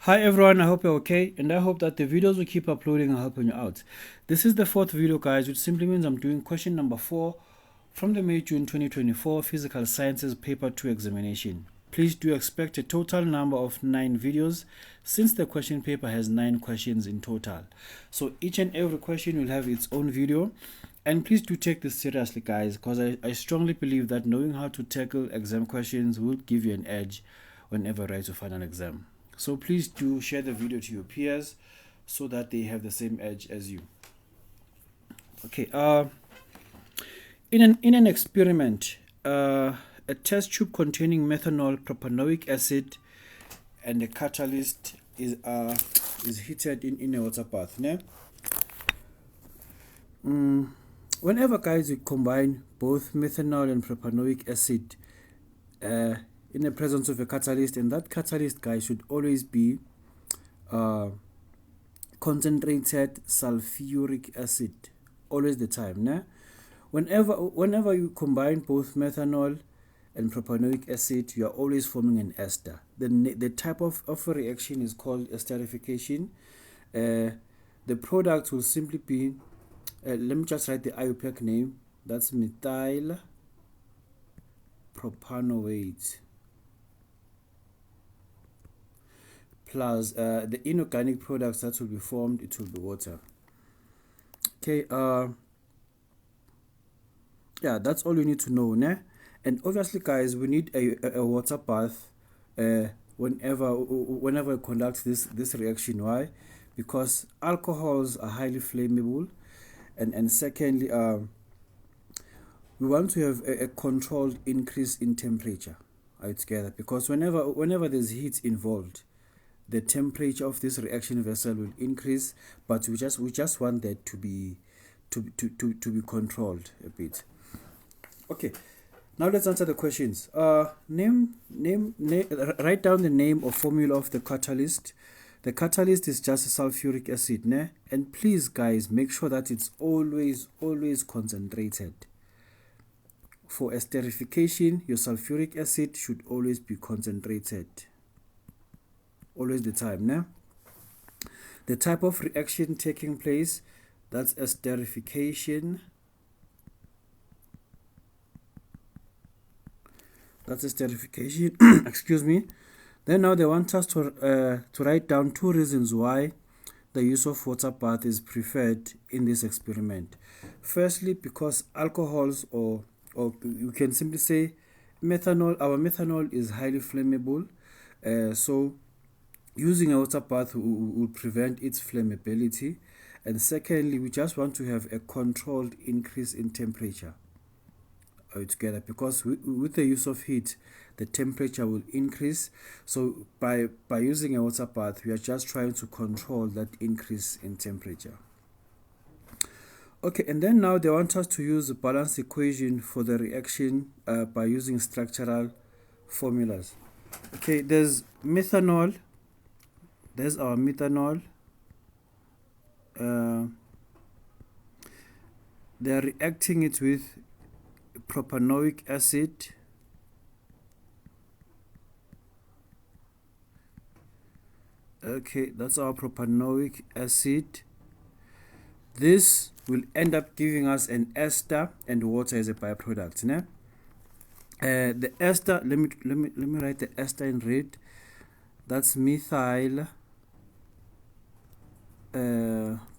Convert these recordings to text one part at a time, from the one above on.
Hi everyone, I hope you're okay, and I hope that the videos will keep uploading and helping you out. This is the fourth video, guys, which simply means I'm doing question number 4 from the May-June 2024 Physical Sciences Paper 2 examination. Please do expect a total number of 9 videos since the question paper has 9 questions in total. So each and every question will have its own video. And please do take this seriously, guys, because I strongly believe that knowing how to tackle exam questions will give you an edge whenever you write your final exam. So please do share the video to your peers so that they have the same edge as you. Okay, in an experiment, a test tube containing methanol, propanoic acid, and a catalyst is heated in a water bath. Ne? Whenever, guys, you combine both methanol and propanoic acid in the presence of a catalyst, and that catalyst, guys, should always be concentrated sulfuric acid, always the time. Ne? Whenever you combine both methanol and propanoic acid, you are always forming an ester. The type of a reaction is called esterification. The product will simply be, let me just write the IUPAC name, that's methyl propanoate plus the inorganic products that will be formed, it will be water. Okay, yeah, that's all you need to know, ne? And obviously, guys, we need a water bath whenever we conduct this reaction. Why? Because alcohols are highly flammable, and secondly, we want to have a controlled increase in temperature altogether, because whenever there's heat involved, the temperature of this reaction vessel will increase, but we just want that to be controlled a bit. Okay, now let's answer the questions. Name, write down the name or formula of the catalyst. The catalyst is just sulfuric acid, ne? And please, guys, make sure that it's always concentrated. For esterification, your sulfuric acid should always be concentrated. Always the time, ne? The type of reaction taking place, that's esterification. That's esterification. Excuse me. Then now they want us to write down 2 reasons why the use of water bath is preferred in this experiment. Firstly, because alcohols, or you can simply say methanol, our methanol is highly flammable, so using a water bath will prevent its flammability. And secondly, we just want to have a controlled increase in temperature altogether, because with the use of heat, the temperature will increase. So by using a water bath, we are just trying to control that increase in temperature. Okay, and then now they want us to use a balanced equation for the reaction by using structural formulas. Okay, there's methanol. There's our methanol. They're reacting it with propanoic acid. Okay, that's our propanoic acid. This will end up giving us an ester, and water as a byproduct. Ne? The ester, let me write the ester in red. That's methyl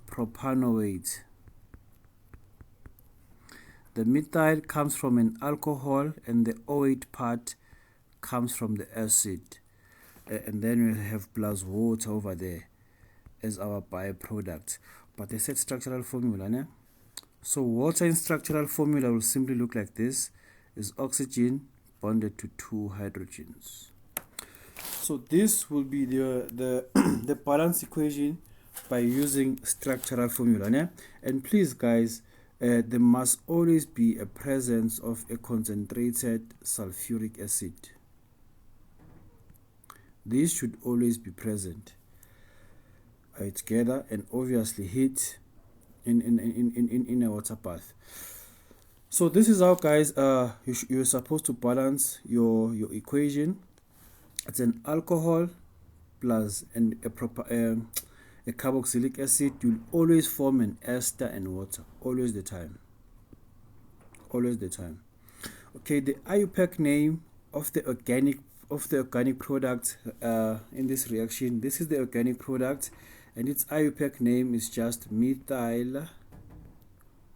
propanoate. The methyl comes from an alcohol, and the OH part comes from the acid. And then we have plus water over there as our byproduct. But they said structural formula, ne? So water in structural formula will simply look like this: is oxygen bonded to 2 hydrogens. So this will be the the balance equation by using structural formula, ne? And please, guys, there must always be a presence of a concentrated sulfuric acid. These should always be present together, and obviously heat in a water bath. So this is how, guys, you're supposed to balance your equation. It's an alcohol plus and a carboxylic acid, you'll always form an ester and water, always the time. Okay, the IUPAC name of the organic product in this reaction. This is the organic product, and its IUPAC name is just methyl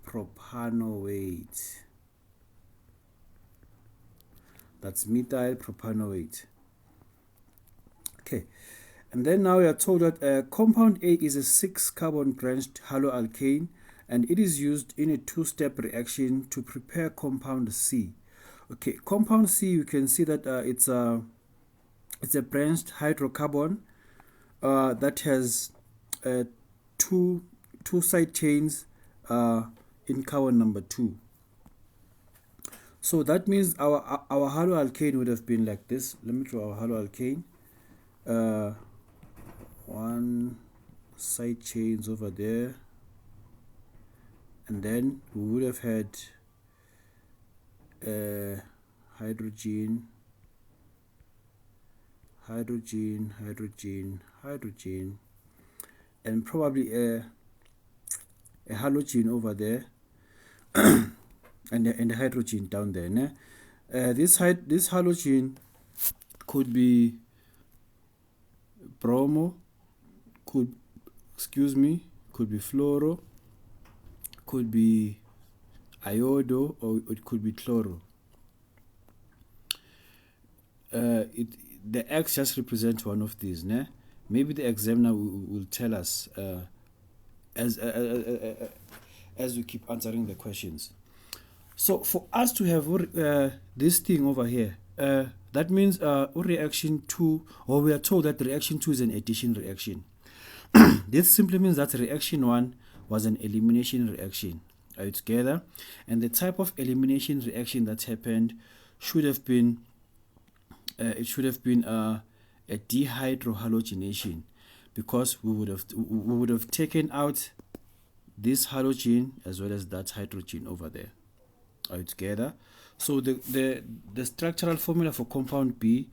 propanoate. That's methyl propanoate. Okay, and then now we are told that compound A is a 6-carbon branched haloalkane, and it is used in a 2-step reaction to prepare compound C. Okay, compound C, you can see that it's a branched hydrocarbon that has two side chains in carbon number 2. So that means our haloalkane would have been like this. Let me draw our haloalkane. One side chains over there, and then we would have had hydrogen, and probably a halogen over there, and the hydrogen down there. This halogen could be bromo, could be fluoro, could be iodo, or it could be chloro. The X just represents one of these. Maybe the examiner will tell us as we keep answering the questions. So for us to have this thing over here, that means reaction 2, or we are told that reaction 2 is an addition reaction. This simply means that reaction 1 was an elimination reaction. Are you together? And the type of elimination reaction that happened should have been a dehydrohalogenation, because we would have taken out this halogen as well as that hydrogen over there. Are you together? So the structural formula for compound B,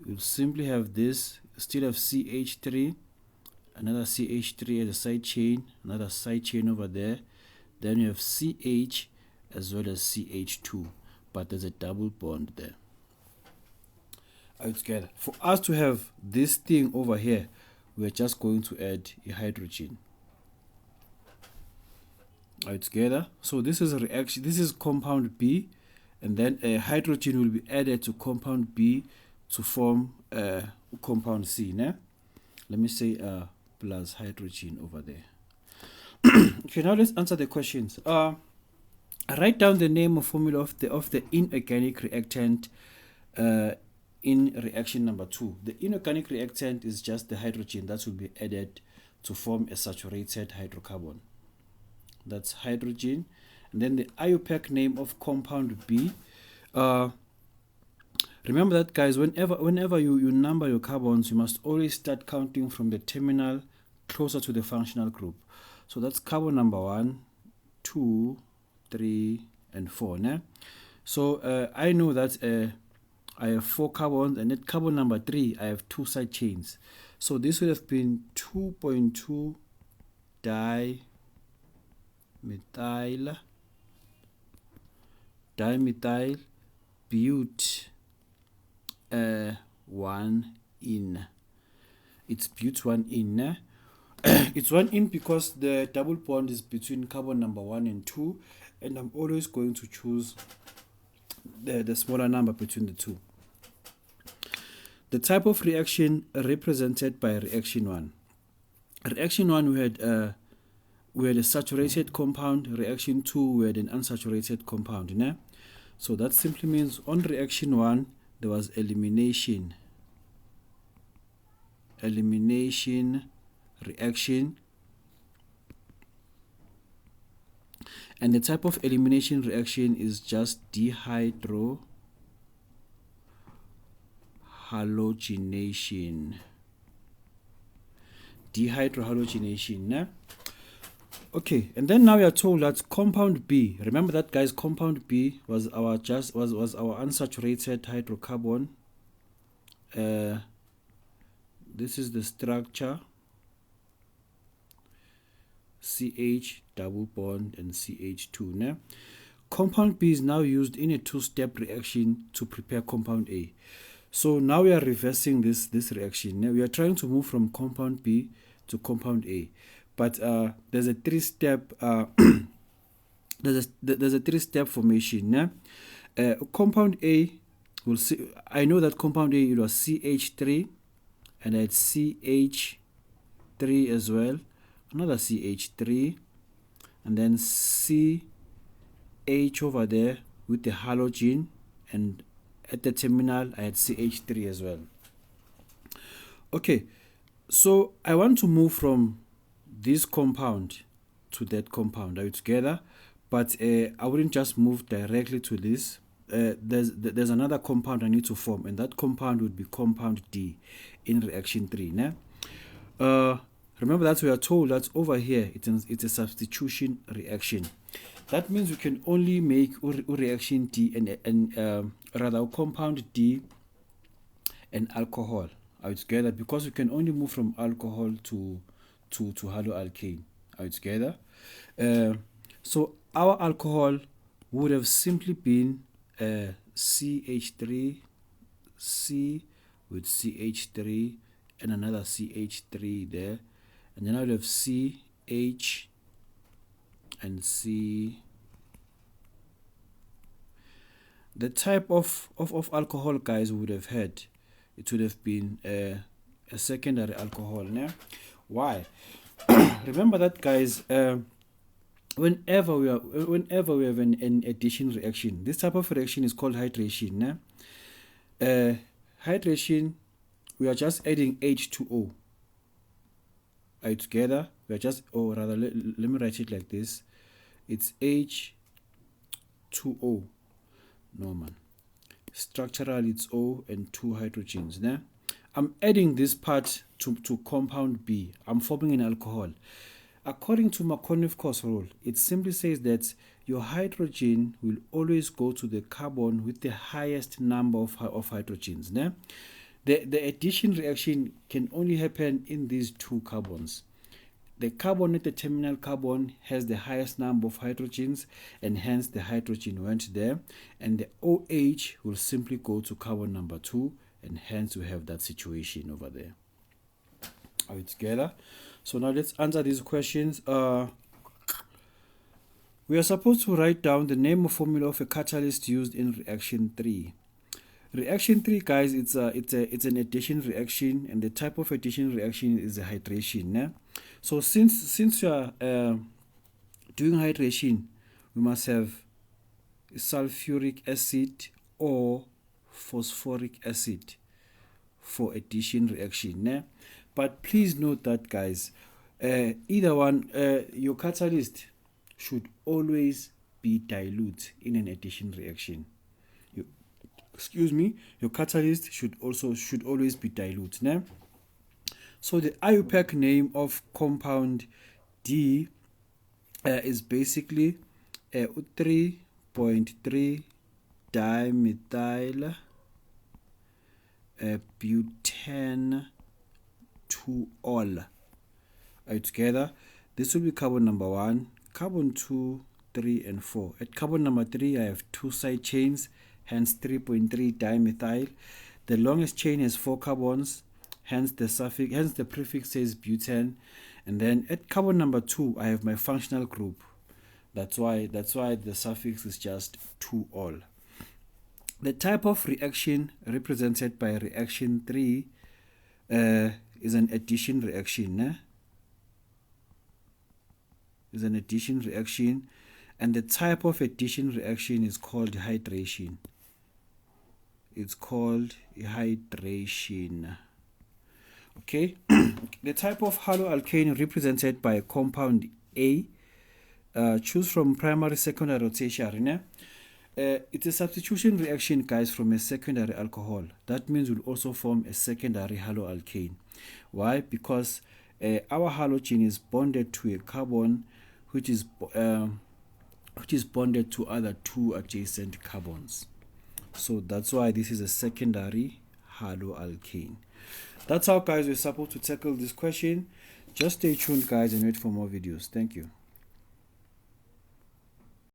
you'll simply have this, still have CH3, another CH3 as a side chain, another side chain over there. Then you have CH as well as CH2, but there's a double bond there. Are you together? For us to have this thing over here, we're just going to add a hydrogen. Are you together? So this is a reaction. This is compound B, and then a hydrogen will be added to compound B to form compound C. Let me say plus hydrogen over there. Okay, now let's answer the questions. Write down the name or formula of the inorganic reactant in reaction number 2. The inorganic reactant is just the hydrogen that will be added to form a saturated hydrocarbon. That's hydrogen. And then the IUPAC name of compound B. Remember that, guys, whenever you number your carbons, you must always start counting from the terminal closer to the functional group. So that's carbon number 1, 2, 3, and 4. So I know that I have 4 carbons, and at carbon number 3, I have 2 side chains. So this would have been 2.2 dimethyl but 1-in. It's but 1-in. It's 1-in because the double bond is between carbon number 1 and 2, and I'm always going to choose the smaller number between the two. The type of reaction represented by reaction 1. Reaction 1, we had a saturated compound. Reaction 2, we had an unsaturated compound. So that simply means on reaction 1, there was elimination reaction, and the type of elimination reaction is just dehydrohalogenation. Okay, and then now we are told that compound B, remember that, guys, compound B was our unsaturated hydrocarbon This is the structure, CH double bond and CH2. Now, compound B is now used in a two-step reaction to prepare compound A. So now we are reversing this reaction. Now we are trying to move from compound B to compound A, but there's a three-step there's a three-step formation. Now, compound A will see. I know that compound A, it was CH3, and I had CH3 as well. Another CH3, and then CH over there with the halogen, and at the terminal I had CH3 as well. Okay, so I want to move from this compound to that compound. Are you together? But I wouldn't just move directly to this. There's another compound I need to form, and that compound would be compound D in reaction 3. Remember that we are told that over here it's a substitution reaction. That means we can only make reaction D and rather compound D and alcohol. Are you together? Because we can only move from alcohol to haloalkane. Are you together? So our alcohol would have simply been CH3, C with CH3 and another CH3 there, and then I would have CH and C. The type of alcohol, guys, would have had, it would have been a secondary alcohol. Now, why? Remember that, guys. Whenever we have an addition reaction, this type of reaction is called hydration. Hydration, we are just adding H2O. Are you together? We are just, or rather, let me write it like this. It's H2O. No, man. Structural, it's O and 2 hydrogens. I'm adding this part to compound B. I'm forming an alcohol. According to Markovnik's rule, it simply says that your hydrogen will always go to the carbon with the highest number of hydrogens. The addition reaction can only happen in these two carbons. The carbon at the terminal carbon has the highest number of hydrogens, and hence the hydrogen went there, and the OH will simply go to carbon number 2, and hence we have that situation over there. Are we together? So now let's answer these questions. We are supposed to write down the name or formula of a catalyst used in reaction 3. Reaction 3, guys, it's an addition reaction, and the type of addition reaction is a hydration. So since you are doing hydration, we must have sulfuric acid or phosphoric acid for addition reaction. But please note that, guys, either one, your catalyst should always be dilute in an addition reaction. Your catalyst should always be dilute. So the IUPAC name of compound D is basically 3.3 dimethyl butane 2-ol. Are you together? This will be carbon number 1, carbon 2, 3, and 4. At carbon number 3, I have 2 side chains, hence 3.3 dimethyl. The longest chain has 4 carbons, hence the prefix says butane. And then at carbon number 2, I have my functional group. That's why the suffix is just 2-ol. The type of reaction represented by reaction 3 is an addition reaction. Is an addition reaction, and the type of addition reaction is called hydration. It's called hydration. Okay. The type of haloalkane represented by compound A. Choose from primary, secondary, or tertiary. It's a substitution reaction, guys, from a secondary alcohol. That means we'll also form a secondary haloalkane. Why? Because our halogen is bonded to a carbon which is bonded to other 2 adjacent carbons. So that's why this is a secondary haloalkane. That's how, guys, we're supposed to tackle this question. Just stay tuned, guys, and wait for more videos. Thank you.